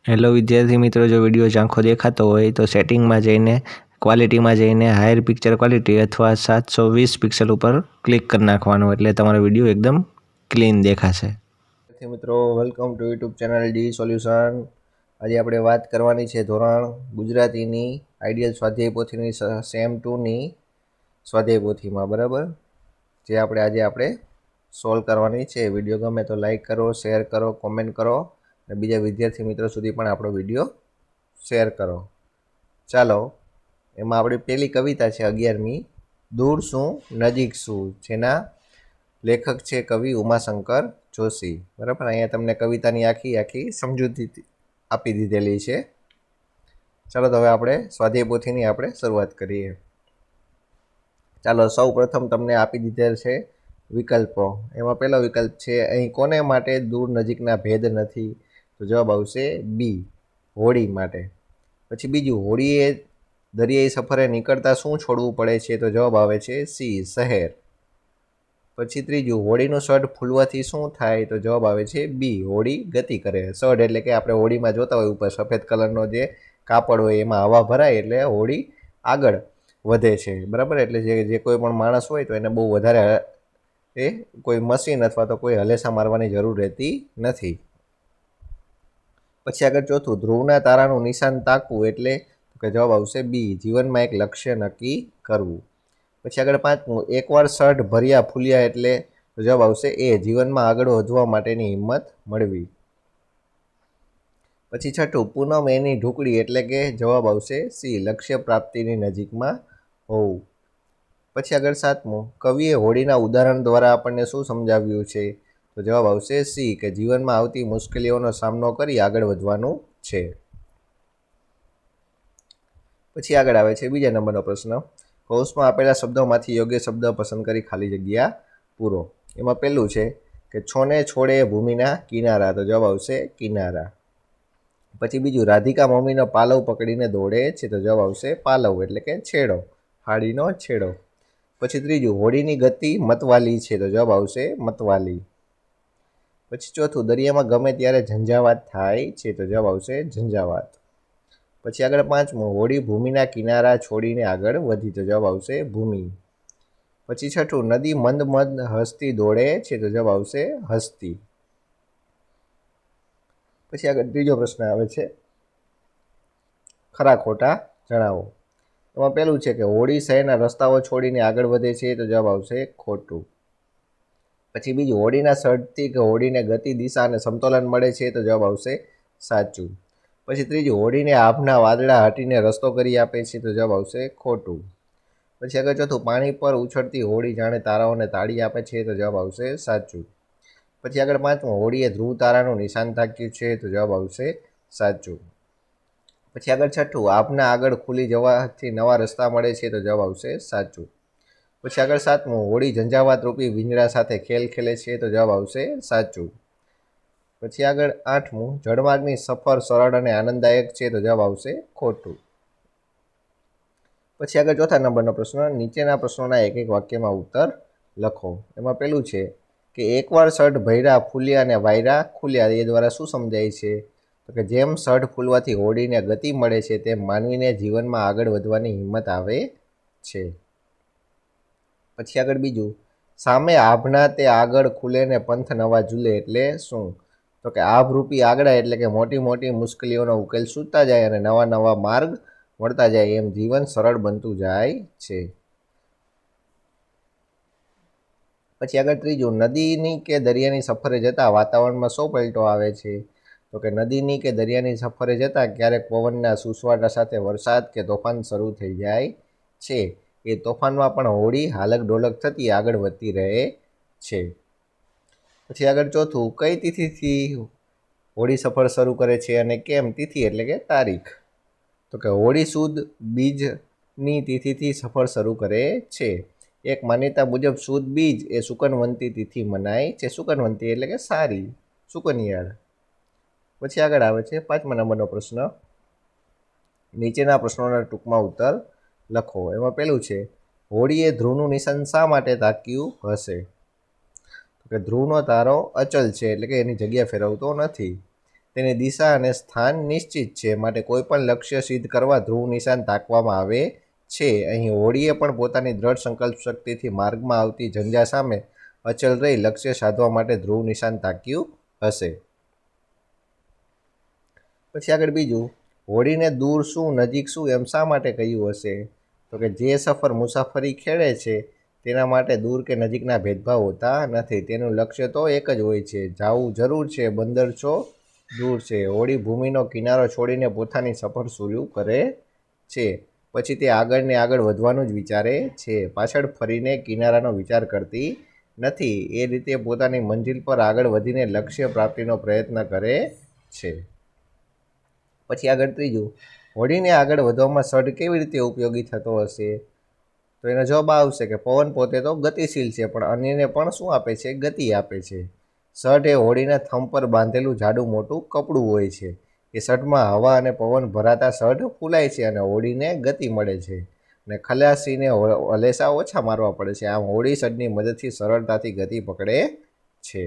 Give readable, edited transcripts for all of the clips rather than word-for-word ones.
Hello વિદ્યાર્થી મિત્રો, જો વિડીયો ઝાંખો દેખાતો હોય તો સેટિંગમાં જઈને ક્વોલિટીમાં જઈને હાયર પિક્ચર ક્વોલિટી અથવા 720 પિક્સલ ઉપર ક્લિક કરી નાખવાનું, એટલે તમારો વિડીયો એકદમ ક્લીન દેખાશે. વિદ્યાર્થી મિત્રો, welcome to YouTube channel D solution. આજે આપણે વાત કરવાની છે ધોરણ ગુજરાતીની આઈડિયલ સ્વાધ્યાય પોથીની સેમ 2ની સ્વાધ્યાય પોથીમાં, બરાબર, જે આપણે સોલ્વ કરવાની છે. વિડીયો ગમે તો લાઈક કરો, શેર કરો, કોમેન્ટ કરો અને બીજા વિદ્યાર્થી મિત્રો સુધી પણ આપણો વિડીયો શેર કરો. ચાલો, એમાં આપણી પહેલી કવિતા છે 11મી, દૂર શું નજીક શું, જેના લેખક છે કવિ ઉમાશંકર જોશી. બરાબર, અહીંયા તમને કવિતાની આખી સમજૂતી આપી દીધેલી છે. ચાલો તો હવે આપણે સ્વાધ્યાય પોથીની આપણે શરૂઆત કરીએ. ચાલો, સૌ પ્રથમ તમને આપી દીધેલ છે વિકલ્પો. એમાં પહેલો વિકલ્પ છે, અહીં કોને માટે દૂર નજીકના ભેદ નથી? તો જવાબ આવશે બી, હોળી માટે. પછી બીજું, હોળીએ દરિયાઈ સફરે નીકળતા શું છોડવું પડે છે? તો જવાબ આવે છે સી, શહેર. પછી ત્રીજું, હોળીનું સઢ ફૂલવાથી શું થાય? તો જવાબ આવે છે બી, હોળી ગતિ કરે. સઢ એટલે કે આપણે હોળીમાં જોતા હોય ઉપર સફેદ કલરનો જે કાપડ હોય એમાં હવા ભરાય એટલે હોળી આગળ વધે છે. બરાબર, એટલે જે કોઈ પણ માણસ હોય તો એને બહુ વધારે કોઈ મશીન અથવા તો કોઈ હલેસા મારવાની જરૂર રહેતી નથી. પછી આગળ ચોથું, ધ્રુવના તારાનું નિશાન તાકવું એટલે? કે જવાબ આવશે બી, જીવનમાં એક લક્ષ્ય નક્કી કરવું. પછી આગળ પાંચમું, એકવાર સઢ ભર્યા ફૂલ્યા એટલે? તો જવાબ આવશે એ, જીવનમાં આગળ વધવા માટેની હિંમત મળવી. પછી છઠ્ઠું, પૂનમ એની ઢુકડી એટલે કે? જવાબ આવશે સી, લક્ષ્ય પ્રાપ્તિની નજીકમાં હોવું. પછી આગળ સાતમું, કવિએ હોળીના ઉદાહરણ દ્વારા આપણને શું સમજાવ્યું છે? તો જવાબ આવશે સી, કે જીવનમાં આવતી મુશ્કેલીઓનો સામનો કરી આગળ વધવાનું છે. પછી આગળ આવે છે બીજા નંબરનો પ્રશ્ન, કૌંસમાં આપેલા શબ્દોમાંથી યોગ્ય શબ્દ પસંદ કરી ખાલી જગ્યા પૂરો. એમાં પહેલું છે કે છોને છોડે ભૂમિના કિનારા, તો જવાબ આવશે કિનારા. પછી બીજું, રાધિકા મમ્મીનો પાલવ પકડીને દોડે છે, તો જવાબ આવશે પાલવ એટલે કે છેડો, હાડીનો છેડો. પછી ત્રીજું, હોળીની ગતિ મતવાલી છે, તો જવાબ આવશે મતવાલી. પછી ચોથું, દરિયામાં ગમે ત્યારે ઝંઝાવાત થાય છે, તો જવાબ આવશે ઝંઝાવાત. પછી આગળ પાંચમું, હોળી ભૂમિના કિનારા છોડીને આગળ વધી, તો જવાબ આવશે ભૂમિ. પછી છઠ્ઠું, નદી મંદ મંદ હસતી દોડે છે, તો જવાબ આવશે હસતી. પછી આગળ ત્રીજો પ્રશ્ન આવે છે, ખરા ખોટા જણાવો. એમાં પહેલું છે કે હોળી શહેરના રસ્તાઓ છોડીને આગળ વધે છે, તો જવાબ આવશે ખોટું. પછી બીજું, હોળીના સઢથી કે હોળીને ગતિ, દિશા અને સમતોલન મળે છે, તો જવાબ આવશે સાચું. પછી ત્રીજું, હોળીને આભના વાદળા હટીને રસ્તો કરી આપે છે, તો જવાબ આવશે ખોટું. પછી આગળ ચોથું, પાણી પર ઉછળતી હોળી જાણે તારાઓને તાળી આપે છે, તો જવાબ આવશે સાચું. પછી આગળ પાંચમું, હોળીએ ધ્રુવ તારાનું નિશાન તાક્યું છે, તો જવાબ આવશે સાચું. પછી આગળ છઠ્ઠું, આભના આગળ ખુલી જવાથી નવા રસ્તા મળે છે, તો જવાબ આવશે સાચું. પછી આગળ સાતમું, હોળી ઝંઝાવાત રૂપી વીંજળા સાથે ખેલ ખેલે છે, તો જવાબ આવશે સાચું. પછી આગળ આઠમું, જળમાર્ગની સફર સરળ અને આનંદદાયક છે, તો જવાબ આવશે ખોટું. પછી આગળ ચોથા નંબરનો પ્રશ્ન, નીચેના પ્રશ્નોના એક એક વાક્યમાં ઉત્તર લખો. એમાં પહેલું છે કે એકવાર સઢ ભર્યા ફૂલ્યા અને વાયરા ખુલ્યા, એ દ્વારા શું સમજાય છે? તો કે જેમ સઢ ફૂલવાથી હોળીને ગતિ મળે છે, તેમ માનવીને જીવનમાં આગળ વધવાની હિંમત આવે છે. પછી આગળ બીજું, સામે આભના તે આગળ ખુલે ને પંથ નવા ઝૂલે એટલે શું? તો કે આભરૂપી આગળ એટલે કે મોટી મોટી મુશ્કેલીઓનો ઉકેલ સૂઝતા જાય અને નવા નવા માર્ગ મળતા જાય, એમ જીવન સરળ બનતું જાય છે. પછી આગળ ત્રીજું, નદીની કે દરિયાની સફરે જતા વાતાવરણમાં શો પલટો આવે છે? તો કે નદીની કે દરિયાની સફરે જતા ક્યારેક પવનના સુસવાટા સાથે વરસાદ કે તોફાન શરૂ થઈ જાય છે. એ તોફાનમાં પણ હોળી હાલક ડોલક થતી આગળ વધતી રહે છે. પછી આગળ ચોથું, કઈ તિથિથી હોળી સફર શરૂ કરે છે અને કેમ? તિથિ એટલે કે તારીખ. તો કે હોળી સુદ બીજની તિથિથી સફર શરૂ કરે છે. એક માન્યતા મુજબ સુદ બીજ એ શુકનવંતી તિથિ મનાય છે. શુકનવંતી એટલે કે સારી, શુકનિયાળ. પછી આગળ આવે છે પાંચમા નંબરનો પ્રશ્ન, નીચેના પ્રશ્નોના ટૂંકમાં ઉત્તર લખો. એમાં પહેલું છે, હોળીએ ધ્રુવનું નિશાન શા માટે તાક્યું હશે? તો કે ધ્રુવનો તારો અચલ છે, એટલે કે એની જગ્યા ફેરવતો નથી. તેની દિશા અને સ્થાન નિશ્ચિત છે, માટે કોઈ પણ લક્ષ્ય સિદ્ધ કરવા ધ્રુવ નિશાન તાકવામાં આવે છે. અહીં હોડીએ પણ પોતાની દ્રઢ સંકલ્પ શક્તિથી માર્ગમાં આવતી ઝંઝા સામે અચલ રહી લક્ષ્ય સાધવા માટે ધ્રુવ નિશાન તાક્યું હશે. પછી આગળ બીજું, હોડીને દૂર શું નજીક શું એમ શા માટે કહ્યું હશે? તો કે જે સફર મુસાફરી ખેડે છે તેના માટે દૂર કે નજીકના ભેદભાવ હોતા નથી. તેનું લક્ષ્ય તો એક જ હોય છે, જાવું જરૂર છે, બંદર છો દૂર છે. હોડી ભૂમિનો કિનારો છોડીને પોતાની સફર શરૂ કરે છે. પછી તે આગળ ને આગળ વધવાનું જ વિચારે છે, પાછળ ફરીને કિનારાનો વિચાર કરતી નથી. એ રીતે પોતાની મંજિલ પર આગળ વધીને લક્ષ્ય પ્રાપ્તિનો પ્રયત્ન કરે છે. પછી આગળ ત્રીજું, હોડીને આગળ વધવામાં સઢ કેવી રીતે ઉપયોગી થતો હશે? તો એનો જવાબ આવશે કે પવન પોતે તો ગતિશીલ છે, પણ અન્યને પણ શું આપે છે? ગતિ આપે છે. સઢ એ હોડીના થંભ પર બાંધેલું જાડું મોટું કપડું હોય છે. એ સઢમાં હવા અને પવન ભરાતા સઢ ફૂલાય છે અને હોડીને ગતિ મળે છે, અને ખલાસીને હલેસા ઓછા મારવા પડે છે. આમ હોડી સઢની મદદથી સરળતાથી ગતિ પકડે છે.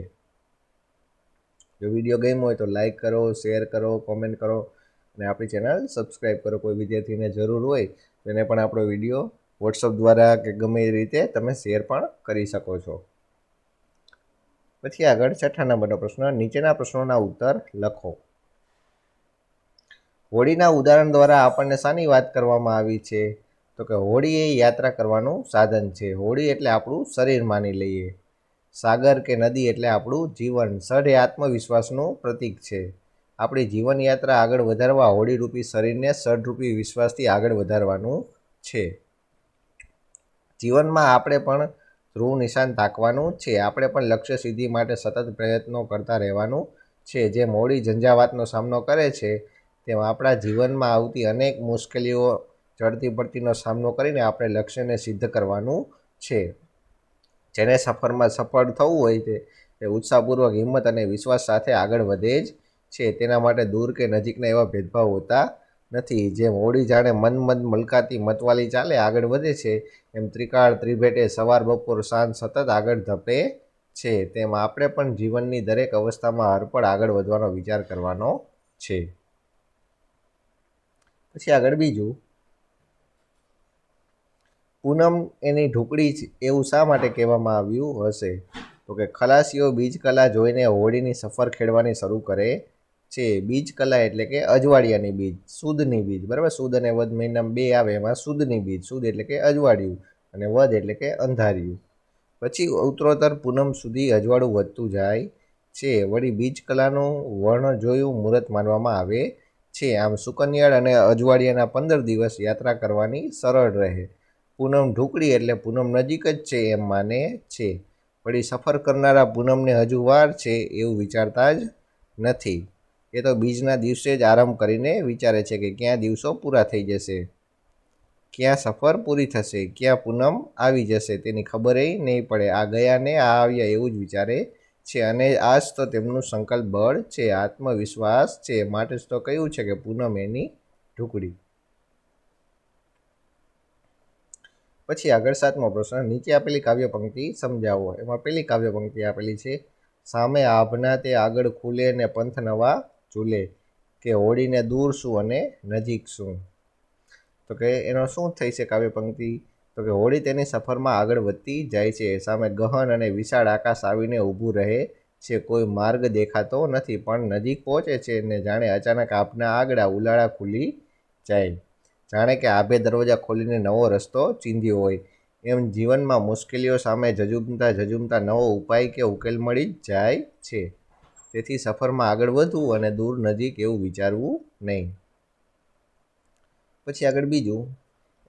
જો વિડીયો ગમ્યો હોય તો લાઈક કરો, શેર કરો, કોમેન્ટ કરો અને આપણી ચેનલ સબસ્ક્રાઈબ કરો. કોઈ વિદ્યાર્થીને જરૂર હોય તો એને પણ આપણો વિડીયો વોટ્સઅપ દ્વારા કે ગમે એ રીતે તમે શેર પણ કરી શકો છો. પછી આગળ 6થા નંબરનો પ્રશ્ન, નીચેના પ્રશ્નોના ઉત્તર લખો. હોડીના ઉદાહરણ દ્વારા આપણને શાની વાત કરવામાં આવી છે? તો કે હોડી એ યાત્રા કરવાનું સાધન છે. હોડી એટલે આપણું શરીર માની લઈએ. સાગર કે નદી એટલે આપણું જીવન. સઢ એ આત્મવિશ્વાસનું પ્રતીક છે. આપણી જીવનયાત્રા આગળ વધારવા હોડીરૂપી શરીરને સઢરૂપી વિશ્વાસથી આગળ વધારવાનું છે. જીવનમાં આપણે પણ ધ્રુવ નિશાન તાકવાનું છે. આપણે પણ લક્ષ્ય સિદ્ધિ માટે સતત પ્રયત્નો કરતા રહેવાનું છે. જેમ હોડી ઝંઝાવાતનો સામનો કરે છે, તેમ આપણા જીવનમાં આવતી અનેક મુશ્કેલીઓ ચડતી પડતીનો સામનો કરીને આપણે લક્ષ્યને સિદ્ધ કરવાનું છે. જેને સફરમાં સફળ થવું હોય તે ઉત્સાહપૂર્વક, હિંમત અને વિશ્વાસ સાથે આગળ વધે જ છે. તેના માટે દૂર કે નજીકના એવા ભેદભાવ હોતા નથી. જેમ હોડી જાણે મન મલકાતી મતવાલી ચાલે આગળ વધે છે, એમ ત્રિકાળ ત્રિભેટે સવાર બપોર સાંજ સતત આગળ ધપે છે. તેમ આપણે પણ જીવનની દરેક અવસ્થામાં હરપળ આગળ વધવાનો વિચાર કરવાનો છે. પછી આગળ બીજું, પૂનમ એની ઢુકડી એવું શા માટે કહેવામાં આવ્યું હશે? તો કે ખલાસીઓ બીજ કલા જોઈને હોડીની સફર ખેડવાની શરૂ કરે છે. બીજ કલા એટલે કે અજવાળિયાની બીજ, સુદની બીજ, બરાબર. સુદ અને વદ મહિનામાં 2 આવે, એમાં સુદની બીજ. સુદ એટલે કે અજવાળિયું અને વદ એટલે કે અંધારિયું. પછી ઉત્તરોત્તર પૂનમ સુધી અજવાળું વધતું જાય છે. વળી બીજ કલાનું વર્ણ જોયું મુહૂર્ત માનવામાં આવે છે. આમ સુકન્યાળ અને અજવાળિયાના 15 દિવસ યાત્રા કરવાની સરળ રહે. પૂનમ ઢુકડી એટલે પૂનમ નજીક જ છે એમ માને છે. વળી સફર કરનારા પૂનમને હજુ વાર છે એવું વિચારતા જ નથી. એ તો બીજના દિવસે જ આરંભ કરીને વિચારે છે કે ક્યાં દિવસો પૂરા થઈ જશે, ક્યાં સફર પૂરી થશે, ક્યાં પૂનમ આવી જશે, તેની ખબરેય નહીં પડે. આ ગયા ને આ આવ્યા એવું જ વિચારે છે. અને આ જ તો તેમનું સંકલ્પ બળ છે, આત્મવિશ્વાસ છે. માટે જ તો કહ્યું છે કે પૂનમ એની ઢુકડી. પછી આગળ 7મો પ્રશ્ન, નીચે આપેલી કાવ્ય પંક્તિ સમજાવો. એમાં પહેલી કાવ્ય પંક્તિ આપેલી છે, સામે આભના તે આગળ ખુલે ને પંથ નવા ઝૂલે, કે હોડીને દૂર શું અને નજીક શું. તો કે એનો શું થઈ છે કાવ્ય પંક્તિ? તો કે હોડી તેની સફરમાં આગળ વધતી જાય છે. સામે ગહન અને વિશાળ આકાશ આવીને ઊભું રહે છે. કોઈ માર્ગ દેખાતો નથી, પણ નજીક પહોંચે છે ને જાણે અચાનક આભના આગળ ઉલાળા ખુલી જાય, જાણે કે આભે દરવાજા ખોલીને નવો રસ્તો ચીંધ્યો હોય. એમ જીવનમાં મુશ્કેલીઓ સામે ઝઝૂમતા નવો ઉપાય કે ઉકેલ મળી જ જાય છે. તેથી સફરમાં આગળ વધવું અને દૂર નજીક એવું વિચારવું નહીં. પછી આગળ બીજું,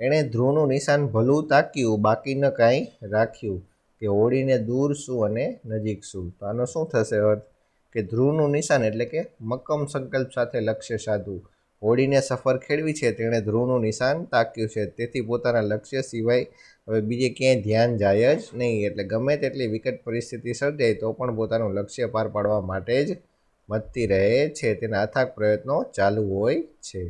એણે ધ્રુવનું નિશાન ભલું તાક્યું, બાકી ન કાંઈ રાખ્યું, કે હોડીને દૂર શું અને નજીક શું. તો આનો શું થશે અર્થ? કે ધ્રુવનું નિશાન એટલે કે મક્કમ સંકલ્પ સાથે લક્ષ્ય સાધવું. હોડીને સફર ખેડવી છે, તેણે ધ્રુવનું નિશાન તાક્યું છે. તેથી પોતાના લક્ષ્ય સિવાય હવે બીજે ક્યાંય ધ્યાન જાય જ નહીં. એટલે ગમે તેટલી વિકટ પરિસ્થિતિ સર્જાય તો પણ પોતાનું લક્ષ્ય પાર પાડવા માટે જ મથતી રહે છે. તેના અથાગ પ્રયત્નો ચાલુ હોય છે.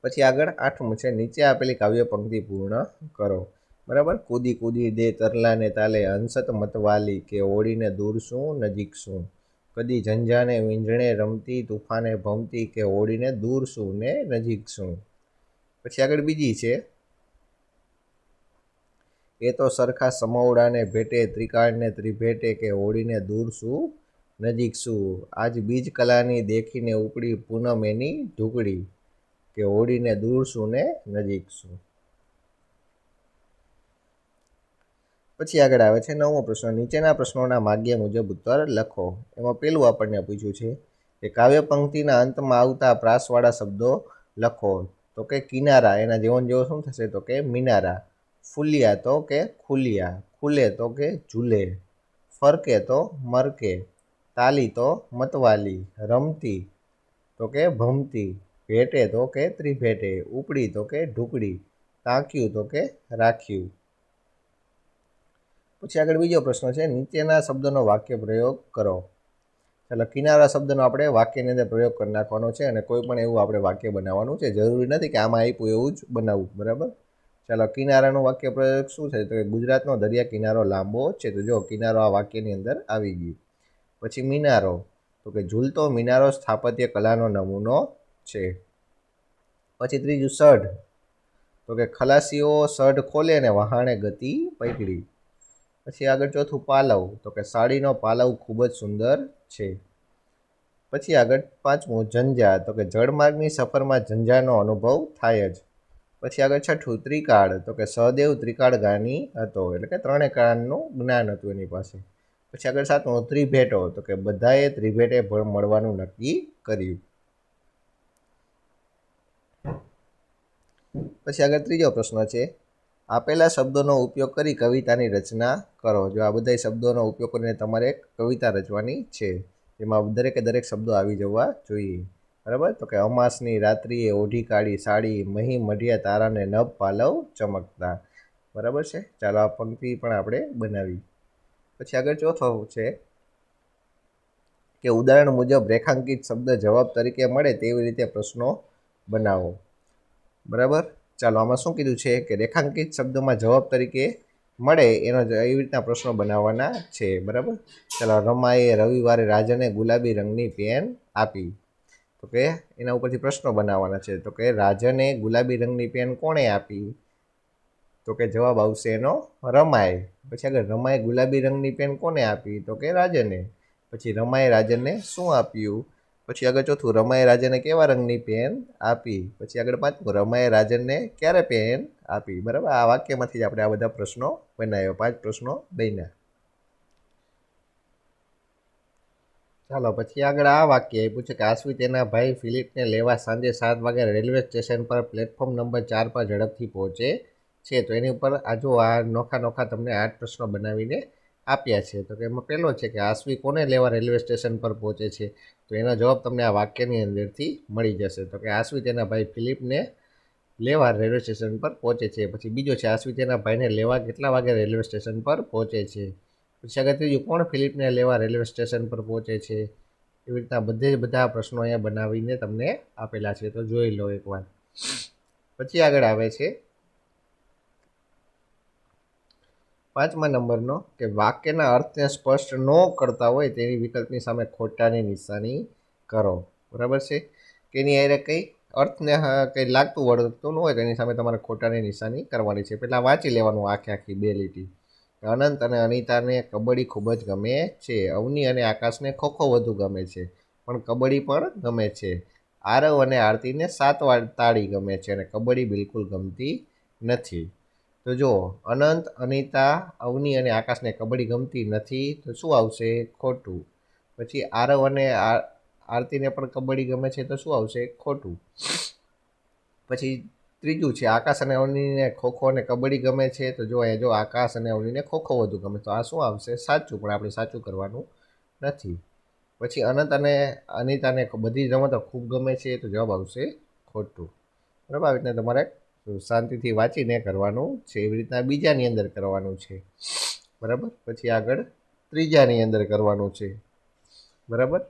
પછી આગળ 8મું છે, નીચે આપેલી કાવ્ય પંક્તિ પૂર્ણ કરો. બરાબર. કૂદી કૂદી દે તરલાને તાલે, હંસત મતવાલી, કે હોડીને દૂર શું નજીક શું. કદી ઝંઝાને વીંઝણે રમતી, તુફાને ભમતી, કે હોડીને દૂર શું ને નજીક શું. પછી આગળ બીજી છે, એ તો સરખા સમોવડાને ભેટે, ત્રિકાળને ત્રિભેટે, કે હોડીને દૂર શું નજીક શું. આજ બીજ કલાની દેખીને ઉપડી, પૂનમ એની ઢુકડી, કે હોડીને દૂર શું ને નજીક શું. પછી આગળ આવે છે 9મો પ્રશ્ન, નીચેના પ્રશ્નોના માગ્ય મુજબ ઉત્તર લખો. એમાં પેલું આપણને પૂછ્યું છે કે કાવ્ય પંક્તિના અંતમાં આવતા પ્રાસવાળા શબ્દો લખો. તો કે કિનારા, એના જેવો શું થશે તો કે મિનારા. ફૂલિયા તો કે ખુલિયા. ખુલે તો કે ઝૂલે. ફરકે તો મરકે. તાલી તો મતવાલી. રમતી તો કે ભમતી. ભેટે તો કે ત્રિભેટે. ઉપડી તો કે ઢુકડી. તાંક્યું તો કે રાખ્યું. પછી આગળ બીજો પ્રશ્ન છે, નીચેના શબ્દનો વાક્ય પ્રયોગ કરો. ચાલો, કિનારા શબ્દનો આપણે વાક્યની અંદર પ્રયોગ કરી નાખવાનો છે અને કોઈ પણ એવું આપણે વાક્ય બનાવવાનું છે. જરૂરી નથી કે આમાં આપ્યું એવું જ બનાવવું, બરાબર. ચાલો, કિનારાનું વાક્ય પ્રયોગ શું છે તો કે ગુજરાતનો દરિયા કિનારો લાંબો છે. તો જો કિનારો આ વાક્યની અંદર આવી ગયું. પછી મિનારો, તો કે ઝૂલતો મિનારો સ્થાપત્ય કલાનો નમૂનો છે. પછી ત્રીજું સઢ, તો કે ખલાસીઓ સઢ ખોલે અને વહાણે ગતિ પકડી. પછી આગળ ચોથું પાલવ, તો કે સાડીનો પાલવ ખૂબ જ સુંદર છે. પછી આગળ પાંચમું ઝંઝા, તો કે જળમાર્ગની સફરમાં ઝંઝાનો અનુભવ થાય જ. પછી આગળ છઠ્ઠું ત્રિકાળ, તો કે સહદેવ ત્રિકાળ જ્ઞાની હતો, એટલે કે ત્રણેય કાળનું જ્ઞાન હતું એની પાસે. પછી આગળ સાતમું ત્રિભેટો, તો કે બધાએ ત્રિભેટે મળવાનું નક્કી કર્યું. પછી આગળ ત્રીજો પ્રશ્ન છે, આપેલા શબ્દોનો ઉપયોગ કરી કવિતાની રચના કરો. જો આ બધા શબ્દોનો ઉપયોગ કરીને તમારે કવિતા રચવાની છે, એમાં દરેકે દરેક શબ્દો આવી જવા જોઈએ, બરાબર. તો કે અમાસની રાત્રિએ ઓઢી કાળી સાડી, મહી મઢિયા તારાને નભ પાલવ ચમકતા. બરાબર છે. ચાલો, આ પંક્તિ પણ આપણે બનાવી. પછી આગળ ચોથો છે કે ઉદાહરણ મુજબ રેખાંકિત શબ્દ જવાબ તરીકે મળે તેવી રીતે પ્રશ્નો બનાવો. બરાબર. ચાલો, આમાં શું કીધું છે કે રેખાંકિત શબ્દમાં જવાબ તરીકે મળે એનો એવી રીતના પ્રશ્નો બનાવવાના છે, બરાબર. ચાલો, રમાએ રવિવારે રાજને ગુલાબી રંગની પેન આપી. તો કે એના ઉપરથી પ્રશ્નો બનાવવાના છે. તો કે રાજને ગુલાબી રંગની પેન કોણે આપી? તો કે જવાબ આવશે એનો રમાએ. પછી આગળ રમાએ ગુલાબી રંગની પેન કોને આપી? તો કે રાજને. પછી રમાએ રાજનને શું આપ્યું? પછી આગળ ચોથું, રમાએ રાજનને કેવા રંગની પેન આપી? પછી આગળ પાંચમું, રમાએ રાજનને ક્યારે પેન આપી? બરાબર. આ વાક્યમાંથી જ આપણે આ બધા પ્રશ્નો બનાવ્યા. 5 પ્રશ્નો બન્યા. ચાલો, પછી આગળ આ વાક્ય આપ્યું છે કે આશ્વી તેના ભાઈ ફિલિપને લેવા સાંજે 7 વાગે રેલવે સ્ટેશન પર પ્લેટફોર્મ નંબર 4 પર ઝડપથી પહોંચે છે. તો એની ઉપર આ જો આ નોખા નોખા તમને 8 પ્રશ્નો બનાવીને આપ્યા છે. તો કે એમાં પહેલો છે કે આશ્વી કોને લેવા રેલવે સ્ટેશન પર પહોંચે છે? તો એનો જવાબ તમને આ વાક્યની અંદરથી મળી જશે. તો કે આશ્વી તેના ભાઈ ફિલિપને લેવા રેલવે સ્ટેશન પર પહોંચે છે. પછી બીજો છે, આશ્વી તેના ભાઈને લેવા કેટલા વાગે રેલવે સ્ટેશન પર પહોંચે છે? પછી આગળ ત્રીજું, કોણ ફિલિપને લેવા રેલવે સ્ટેશન પર પહોંચે છે? એવી રીતના બધા પ્રશ્નો અહીંયા બનાવીને તમને આપેલા છે, તો જોઈ લો એકવાર. પછી આગળ આવે છે 5મા નંબરનો કે વાક્યના અર્થને સ્પષ્ટ ન કરતા હોય તેની વિકલ્પની સામે ખોટાની નિશાની કરો. બરાબર છે. કે એની હારે કંઈ અર્થને કંઈ લાગતું વળગતું ન હોય તો એની સામે તમારે ખોટાની નિશાની કરવાની છે. પહેલાં વાંચી લેવાનું આખી 2 લીટી. અનંત અને અનિતાને કબડ્ડી ખૂબ જ ગમે છે. અવની અને આકાશને ખોખો વધુ ગમે છે, પણ કબડ્ડી પણ ગમે છે. આરવ અને આરતીને 7 તાળી ગમે છે અને કબડ્ડી બિલકુલ ગમતી નથી. તો જો અનંત, અનિતા, અવની અને આકાશને કબડ્ડી ગમતી નથી, તો શું આવશે? ખોટું. પછી આરવ અને આરતીને પણ કબડ્ડી ગમે છે, તો શું આવશે? ખોટું. પછી ત્રીજું છે, આકાશ અને અવનીને ખોખો અને કબડ્ડી ગમે છે. તો જો અહીંયા જો આકાશ અને અવનીને ખોખો વધુ ગમે, તો આ શું આવશે? સાચું. પણ આપણે સાચું કરવાનું નથી. પછી અનંત અને અનિતાને બધી રમતો ખૂબ ગમે છે, તો જવાબ આવશે ખોટું. બરાબર. આવી રીતના તમારે શાંતિથી વાંચીને કરવાનું છે. એવી રીતના બીજાની અંદર કરવાનું છે, બરાબર. પછી આગળ ત્રીજાની અંદર કરવાનું છે, બરાબર.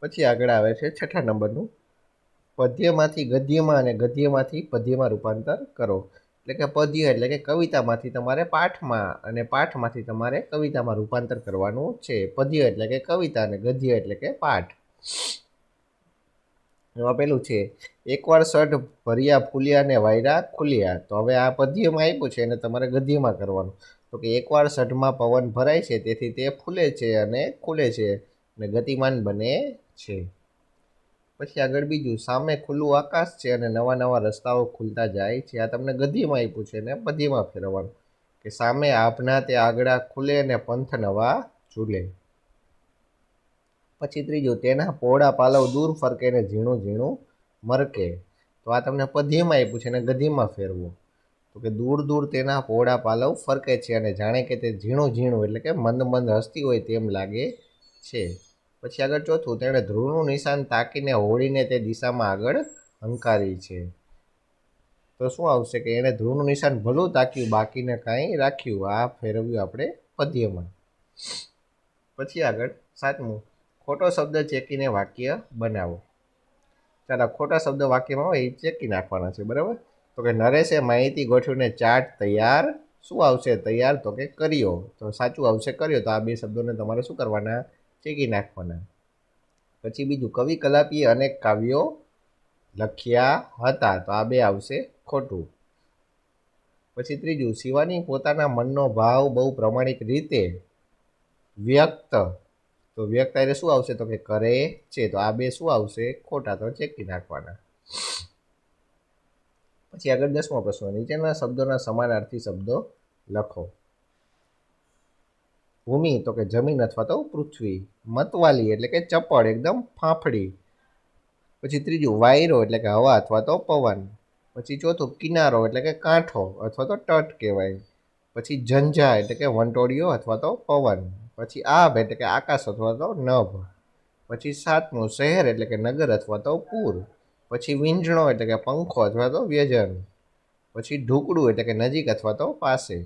પછી આગળ આવે છે 6થા નંબરનું, પદ્યમાંથી ગદ્યમાં અને ગદ્યમાંથી પદ્યમાં રૂપાંતર કરો. એટલે કે પદ્ય એટલે કે કવિતામાંથી તમારે પાઠમાં અને પાઠમાંથી તમારે કવિતામાં રૂપાંતર કરવાનું છે. પદ્ય એટલે કે કવિતા અને ગદ્ય એટલે કે પાઠ. એમાં પેલું છે, એકવાર સઢ ભર્યા ફૂલ્યા ને વાયરા ખુલ્યા. તો હવે આ પદ્યમાં આપ્યું છે અને તમારે ગદ્યમાં કરવાનું. તો કે એકવાર સઢમાં પવન ભરાય છે તેથી તે ફૂલે છે અને ખુલે છે અને ગતિમાન બને છે. પછી આગળ બીજું, સામે ખુલ્લું આકાશ છે અને નવા નવા રસ્તાઓ ખુલતા જાય છે. આ તમને ગદ્યમાં આપ્યું છે અને પદ્યમાં ફેરવવાનું કે સામે આભના તે આગળા ખુલે અને પંથ નવા ઝૂલે. પછી ત્રીજું, તેના પહોળા પાલવ દૂર ફરકે ને ઝીણું ઝીણું મરકે. તો આ તમને પદ્યમાં આપ્યું છે અને ગદ્યમાં ફેરવો. તો કે દૂર દૂર તેના પહોળા પાલવ ફરકે છે અને જાણે કે તે ઝીણું ઝીણું એટલે કે મંદ મંદ હસતી હોય તેમ લાગે છે. પછી આગળ ચોથું, તેણે ધ્રુવનું નિશાન તાકીને હોળીને તે દિશામાં આગળ હંકારી છે. તો શું આવશે કે એણે ધ્રુવનું નિશાન ભલું તાક્યું બાકીને કાંઈ રાખ્યું. આ ફેરવ્યું આપણે પદ્યમાં. પછી આગળ સાતમું, ખોટો શબ્દ ચેકીને વાક્ય બનાવો. ચાલો, ખોટા શબ્દ વાક્યમાં હોય એ ચેકી નાખવાના છે, બરાબર. તો કે નરેશે માહિતી ગોઠવીને ચાર્ટ તૈયાર. શું આવશે તૈયાર? તો કે કર્યો. તો સાચું આવશે કર્યો. તો આ બે શબ્દોને તમારે શું કરવાના? ચેકી નાખવાના. પછી બીજું, કવિ કલાપીએ અનેક કાવ્યો લખ્યા હતા. તો આ બે આવશે ખોટું. પછી ત્રીજું, શિવાની પોતાના મનનો ભાવ બહુ પ્રમાણિક રીતે વ્યક્ત. તો વ્યક્ત એટલે શું આવશે? તો કે કરે છે. તો આ બે શું આવશે? ખોટા. તો ચેકી નાખવાના. પછી આગળ 10મો પ્રશ્ન, નીચેના શબ્દોના સમાનાર્થી શબ્દો લખો. ભૂમિ તો કે જમીન અથવા તો પૃથ્વી. મતવાલી એટલે કે ચપળ, એકદમ ફાંફડી. પછી ત્રીજું, વાયરો એટલે કે હવા અથવા તો પવન. પછી ચોથું, કિનારો એટલે કે કાંઠો અથવા તો તટ કહેવાય. પછી ઝંઝા એટલે કે વંટોળિયો અથવા તો પવન. પછી આભ એટલે કે આકાશ અથવા તો નભ. પછી સાતમું, શહેર એટલે કે નગર અથવા તો પૂર. પછી વીંઝણો એટલે કે પંખો અથવા તો વ્યજન. પછી ઢુકડું એટલે કે નજીક અથવા તો પાસે.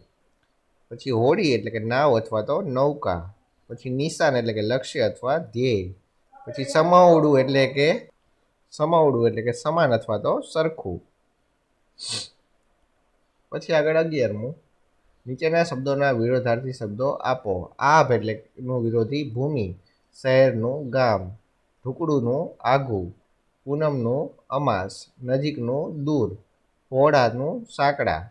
પછી હોડી એટલે કે નાવ અથવા તો નૌકા. પછી નિશાન એટલે કે લક્ષ્ય અથવા ધ્યેય. પછી સમાવડું એટલે કે સમાન અથવા તો સરખું. પછી આગળ 11મું, નીચેના શબ્દોના વિરોધાર્થી શબ્દો આપો. આભ એટલે નું વિરોધી ભૂમિ, શહેરનું ગામ, ઢુકડુંનું આઘું, પૂનમનું અમાસ, નજીકનું દૂર, પહોળાનું સાંકડા,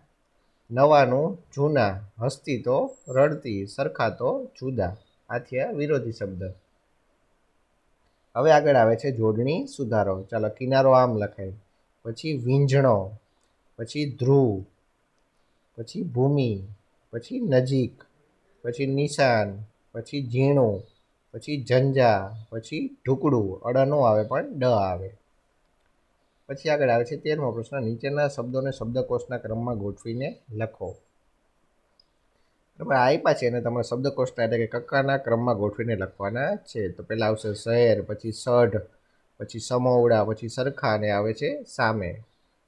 નવાનું જૂના, હસતી તો રડતી, સરખા તો જુદા. આ થયા વિરોધી શબ્દ. હવે આગળ આવે છે જોડણી સુધારો. ચાલો, કિનારો આમ લખાય. પછી વીંઝણો, પછી ધ્રુવ, પછી ભૂમિ, પછી નજીક, પછી નિશાન, પછી ઝીણું, પછી ઝંઝા, પછી ઢુકડું. અડ ન આવે પણ ડ આવે. પછી આગળ આવે છે 13મો પ્રશ્ન, નીચેના શબ્દોને શબ્દકોશના ક્રમમાં ગોઠવીને લખો. બરાબર, આપ્યા છે અને તમારે શબ્દકોશના એટલે કે કક્કાના ક્રમમાં ગોઠવીને લખવાના છે. તો પહેલાં આવશે શહેર, પછી સઢ, પછી સમોવડા, પછી સરખા અને આવે છે સામે.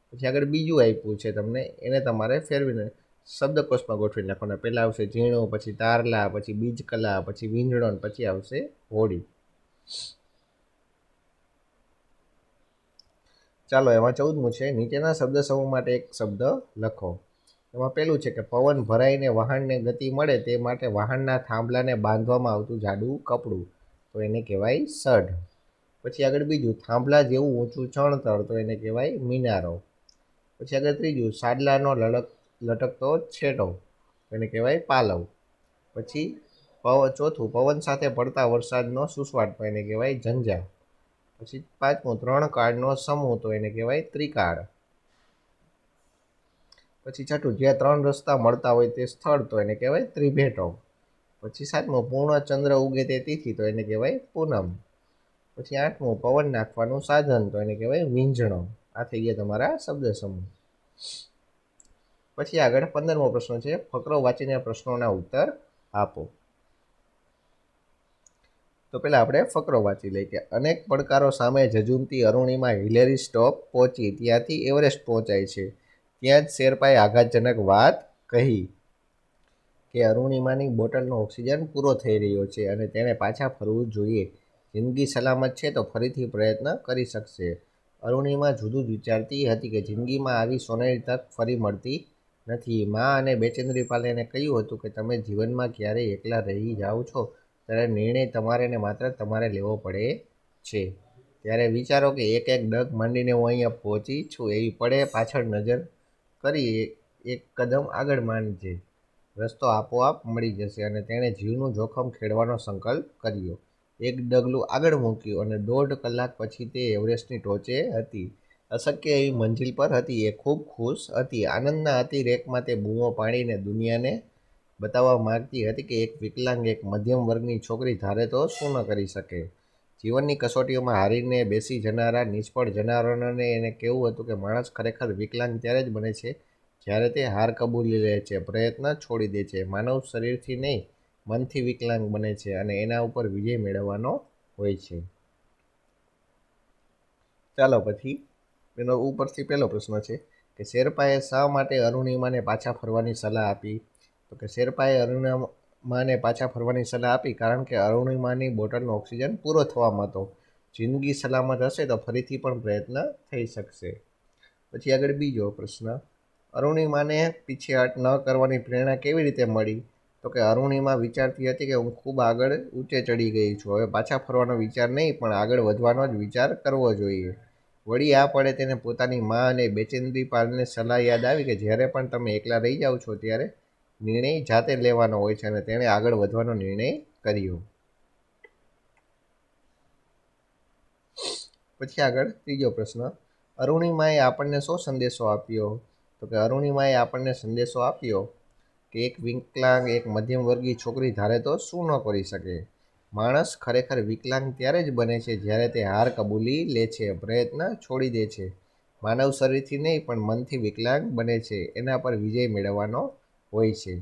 પછી આગળ બીજું આપ્યું છે તમને, એને તમારે ફેરવીને શબ્દકોશમાં ગોઠવીને લખવાના. પહેલાં આવશે ઝીણું, પછી તારલા, પછી બીજકલા, પછી વીંઝણો, પછી આવશે હોડી. ચાલો, એમાં 14મું છે, નીચેના શબ્દ સમૂહ માટે એક શબ્દ લખો. એમાં પેલું છે કે પવન ભરાઈને વહાણને ગતિ મળે તે માટે વહાણના થાંભલાને બાંધવામાં આવતું જાડું કપડું. તો એને કહેવાય સઢ. પછી આગળ બીજું, થાંભલા જેવું ઊંચું ચણતર. તો એને કહેવાય મિનારો. પછી આગળ ત્રીજું, સાડલાનો લટકતો છેટો. તો એને કહેવાય પાલવ. પછી ચોથું, પવન સાથે પડતા વરસાદનો સુસવાટ. તો એને કહેવાય ઝંઝા. પછી પાંચમું, 3 કાળનો સમૂહ. તો એને કહેવાય ત્રિકાળ. પછી છઠ્ઠું, જ્યાં 3 રસ્તા મળતા હોય તે સ્થળ. તો એને કહેવાય ત્રિભેટો. પછી સાતમું, પૂર્ણ ચંદ્ર ઉગે તે તિથિ. તો એને કહેવાય પૂનમ. પછી આઠમું, પવન નાખવાનું સાધન. તો એને કહેવાય વીંઝણો. આ થઈ ગયા તમારા શબ્દ સમૂહ. પછી આગળ 15મો પ્રશ્ન છે, ફકરો વાંચીને પ્રશ્નોના ઉત્તર આપો. તો પહેલાં આપણે ફકરો વાંચી લઈએ કે અનેક પડકારો સામે ઝઝૂમતી અરુણિમા હિલેરી સ્ટોપ પહોંચી, ત્યાંથી એવરેસ્ટ પહોંચાય છે. ત્યાં જ શેરપાએ આઘાતજનક વાત કહી કે અરુણિમાની બોટલનો ઓક્સિજન પૂરો થઈ રહ્યો છે અને તેણે પાછા ફરવું જોઈએ. જિંદગી સલામત છે તો ફરીથી પ્રયત્ન કરી શકશે. અરુણિમા જુદું જ વિચારતી હતી કે જિંદગીમાં આવી સોનેરી તક ફરી મળતી નથી. મા અને બેચેન્દ્રી પાલે એને કહ્યું હતું કે તમે જીવનમાં ક્યારેય એકલા રહી જાઓ છો ત્યારે નિર્ણય તમારે ને માત્ર તમારે લેવો પડે છે. ત્યારે વિચારો કે એક એક ડગ માંડીને હું અહીંયા પહોંચી છું એવી પડે પાછળ નજર કરી એક કદમ આગળ માંડજે. રસ્તો આપોઆપ મળી જશે. અને તેણે જીવનું જોખમ ખેડવાનો સંકલ્પ કર્યો. એક ડગલું આગળ મૂક્યું અને 1.5 કલાક પછી તે એવરેસ્ટની ટોચે હતી. અશક્ય એવી મંજિલ પર હતી. એ ખૂબ ખુશ હતી. આનંદના અતિરેકમાં તે બૂમો પાડીને દુનિયાને બતાવવા માંગતી હતી કે એક વિકલાંગ, એક મધ્યમ વર્ગની છોકરી ધારે તો શું ન કરી શકે. જીવનની કસોટીઓમાં હારીને બેસી જનારા નિષ્ફળ જનારાઓને એને કહેવું હતું કે માણસ ખરેખર વિકલાંગ ત્યારે જ બને છે જ્યારે તે હાર કબૂલી લે છે, પ્રયત્ન છોડી દે છે. માનવ શરીરથી નહીં, મનથી વિકલાંગ બને છે અને એના ઉપર વિજય મેળવવાનો હોય છે. ચાલો પછી એનો ઉપરથી પહેલો પ્રશ્ન છે કે શેરપાએ શા માટે અરુણિમાને પાછા ફરવાની સલાહ આપી? તો કે શેરપાએ અરુણિમાને પાછા ફરવાની સલાહ આપી કારણ કે અરુણિમાની બોટલનો ઓક્સિજન પૂરો થવામાં હતો. જિંદગી સલામત હશે તો ફરીથી પણ પ્રયત્ન થઈ શકશે. પછી આગળ બીજો પ્રશ્ન, અરુણિમાને પીછેહટ ન કરવાની પ્રેરણા કેવી રીતે મળી? તો કે અરુણિમા વિચારતી હતી કે હું ખૂબ આગળ ઊંચે ચડી ગઈ છું, હવે પાછા ફરવાનો વિચાર નહીં પણ આગળ વધવાનો જ વિચાર કરવો જોઈએ. વળી આ પડે તેને પોતાની મા અને બેચેન્દ્રી પાલની સલાહ યાદ આવી કે જ્યારે પણ તમે એકલા રહી જાઓ છો ત્યારે નિર્ણય જાતે લેવાનો હોય છે અને તેણે આગળ વધવાનો નિર્ણય કર્યો. પછી આગળ ત્રીજો પ્રશ્ન, અરુણિમાએ આપણને શો સંદેશો આપ્યો? તો કે અરુણિમાએ આપણને સંદેશો આપ્યો કે એક વિકલાંગ, એક મધ્યમ વર્ગીય છોકરી ધારે તો શું ન કરી શકે. માણસ ખરેખર વિકલાંગ ત્યારે જ બને છે જ્યારે તે હાર કબૂલી લે છે, પ્રયત્ન છોડી દે છે. માનવ શરીરથી નહીં પણ મનથી વિકલાંગ બને છે. એના પર વિજય મેળવવાનો હોય છે.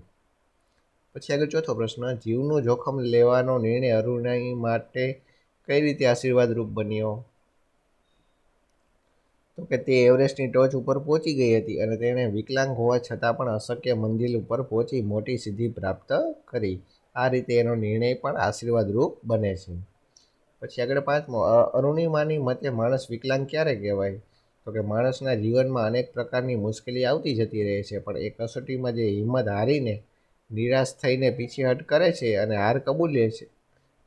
પછી આગળ ચોથો પ્રશ્ન, જીવનું જોખમ લેવાનો નિર્ણય અરુણિમા માટે કઈ રીતે આશીર્વાદરૂપ બન્યો? તો કે તે એવરેસ્ટની ટોચ ઉપર પહોંચી ગઈ હતી અને તેણે વિકલાંગ હોવા છતાં પણ અશક્ય મંજિલ ઉપર પહોંચી મોટી સિદ્ધિ પ્રાપ્ત કરી. આ રીતે એનો નિર્ણય પણ આશીર્વાદરૂપ બને છે. પછી આગળ પાંચમો, અરુણિમાની મતે માણસ વિકલાંગ ક્યારે કહેવાય? તો કે માણસના જીવનમાં અનેક પ્રકારની મુશ્કેલી આવતી જતી રહે છે પણ એ કસોટીમાં જે હિંમત હારીને, નિરાશ થઈને પીછેહટ કરે છે અને હાર કબૂલે છે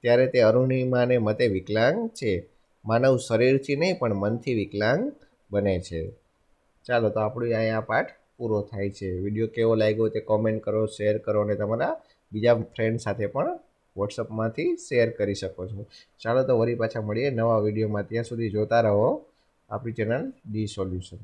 ત્યારે તે અરુણિમાને મતે વિકલાંગ છે. માનવ શરીરથી નહીં પણ મનથી વિકલાંગ બને છે. ચાલો તો આપણું અહીંયા પાઠ પૂરો થાય છે. વિડીયો કેવો લાગ્યો તે કોમેન્ટ કરો, શેર કરો અને તમારા બીજા ફ્રેન્ડ સાથે પણ વોટ્સઅપમાંથી શેર કરી શકો છો. ચાલો તો વળી પાછા મળીએ નવા વિડીયોમાં. ત્યાં સુધી જોતા રહો આપણી ચેનલ ડી સોલ્યુશન.